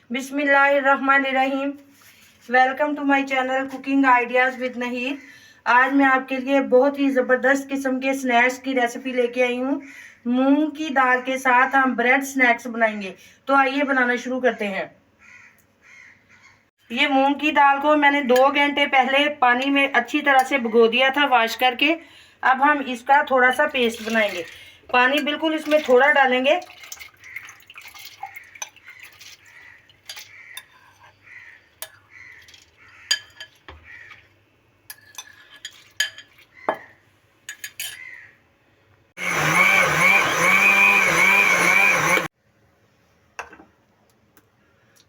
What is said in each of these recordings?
बिस्मिल्लाहिर्रहमानिर्रहीम। Welcome to my channel cooking ideas with Nahir. आज मैं आपके लिए बहुत ही ज़बरदस्त किस्म के स्नैक्स की रेसिपी लेके आई हूँ। मूंग की दाल के साथ हम ब्रेड स्नैक्स बनाएंगे। तो आइए बनाना शुरू करते हैं। ये मूंग की दाल को मैंने 2 घंटे पहले पानी में अच्छी तरह से भिगो दिया था वॉश करके। अब हम इसका थोड़ा सा पेस्ट बनाएंगे। पानी बिल्कुल इसमें थोड़ा डालेंगे।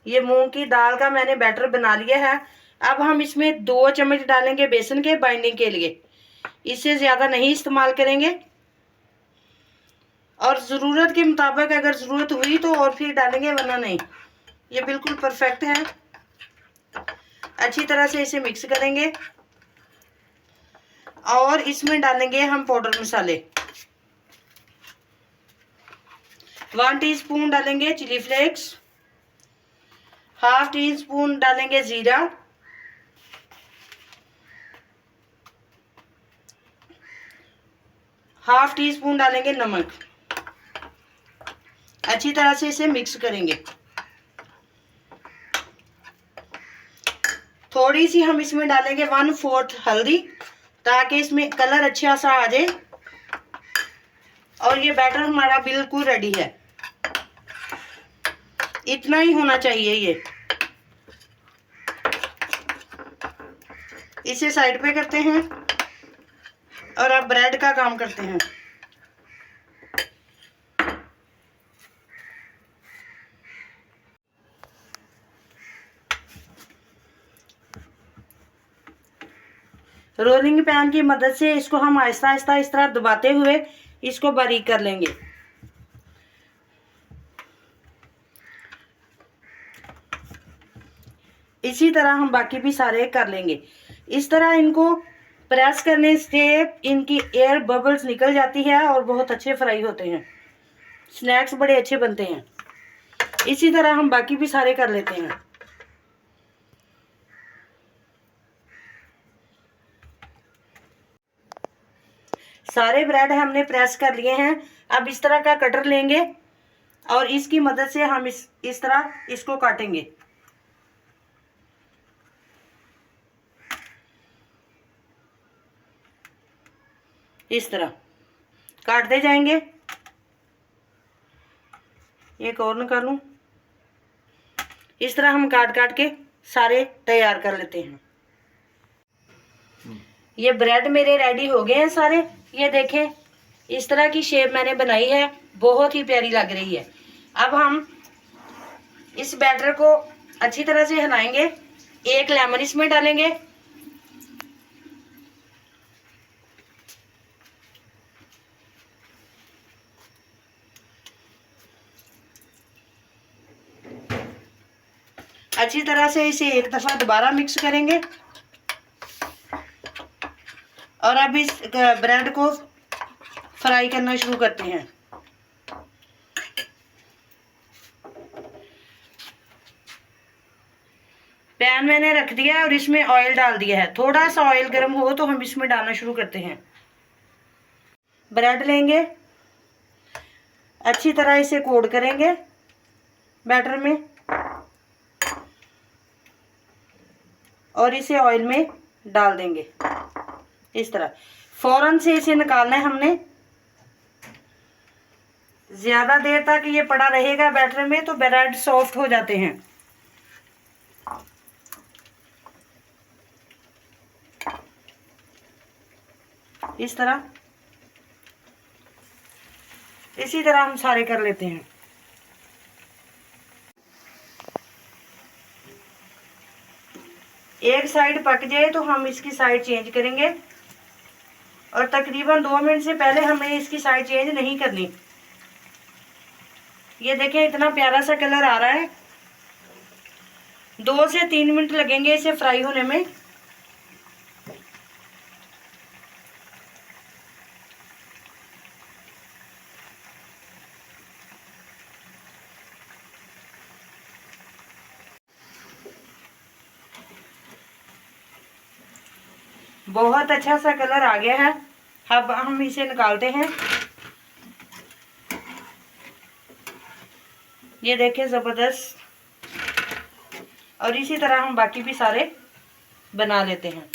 ये मूंग की दाल का मैंने बैटर बना लिया है। अब हम इसमें 2 चम्मच डालेंगे बेसन के बाइंडिंग के लिए। इससे ज़्यादा नहीं इस्तेमाल करेंगे और ज़रूरत के मुताबिक अगर ज़रूरत हुई तो और फिर डालेंगे, वरना नहीं। ये बिल्कुल परफेक्ट है। अच्छी तरह से इसे मिक्स करेंगे और इसमें डालेंगे हम पाउडर मसाले। 1 टीस्पून डालेंगे चिली फ्लेक्स, ½ टीस्पून डालेंगे जीरा, ½ टीस्पून डालेंगे नमक। अच्छी तरह से इसे मिक्स करेंगे। थोड़ी सी हम इसमें डालेंगे 1/4 हल्दी, ताकि इसमें कलर अच्छा सा आ जाए। और ये बैटर हमारा बिल्कुल रेडी है। इतना ही होना चाहिए ये। इसे साइड पे करते हैं और अब ब्रेड का काम करते हैं। रोलिंग पैन की मदद से इसको हम आहिस्ता आहिस्ता इस तरह दबाते हुए इसको बारीक कर लेंगे। इसी तरह हम बाकी भी सारे कर लेंगे। इस तरह इनको प्रेस करने से इनकी एयर बबल्स निकल जाती है और बहुत अच्छे फ्राई होते हैं। स्नैक्स बड़े अच्छे बनते हैं। इसी तरह हम बाकी भी सारे कर लेते हैं। सारे ब्रेड हमने प्रेस कर लिए हैं। अब इस तरह का कटर लेंगे और इसकी मदद से हम इस तरह इसको काटेंगे। इस तरह काटते जाएंगे। एक और निकालूं। इस तरह हम काट काट के सारे तैयार कर लेते हैं। ये ब्रेड मेरे रेडी हो गए हैं सारे। ये देखें, इस तरह की शेप मैंने बनाई है, बहुत ही प्यारी लग रही है। अब हम इस बैटर को अच्छी तरह से हिलाएंगे। 1 लेमन इसमें डालेंगे। अच्छी तरह से इसे एक दफा दोबारा मिक्स करेंगे और अब इस ब्रेड को फ्राई करना शुरू करते हैं। पैन मैंने रख दिया और इसमें ऑयल डाल दिया है। थोड़ा सा ऑयल गर्म हो तो हम इसमें डालना शुरू करते हैं। ब्रेड लेंगे, अच्छी तरह इसे कोट करेंगे बैटर में और इसे ऑयल में डाल देंगे। इस तरह फौरन से इसे निकालना है हमने। ज्यादा देर तक ये पड़ा रहेगा बैटर में तो ब्रेड सॉफ्ट हो जाते हैं। इस तरह इसी तरह हम सारे कर लेते हैं। एक साइड पक जाए तो हम इसकी साइड चेंज करेंगे और तकरीबन 2 मिनट से पहले हमें इसकी साइड चेंज नहीं करनी। ये देखें, इतना प्यारा सा कलर आ रहा है। 2 से 3 मिनट लगेंगे इसे फ्राई होने में। बहुत अच्छा सा कलर आ गया है। अब हम इसे निकालते हैं। ये देखिए ज़बरदस्त। और इसी तरह हम बाकी भी सारे बना लेते हैं।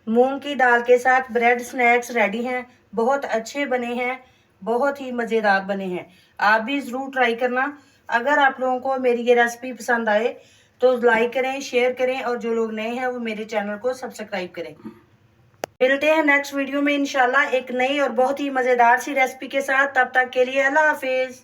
मूंग की दाल के साथ ब्रेड स्नैक्स रेडी हैं। बहुत अच्छे बने हैं, बहुत ही मज़ेदार बने हैं। आप भी ज़रूर ट्राई करना। अगर आप लोगों को मेरी ये रेसिपी पसंद आए तो लाइक करें, शेयर करें, और जो लोग नए हैं वो मेरे चैनल को सब्सक्राइब करें। मिलते हैं नेक्स्ट वीडियो में इंशाल्लाह एक नई और बहुत ही मज़ेदार सी रेसिपी के साथ। तब तक के लिए अल्लाह हाफिज़।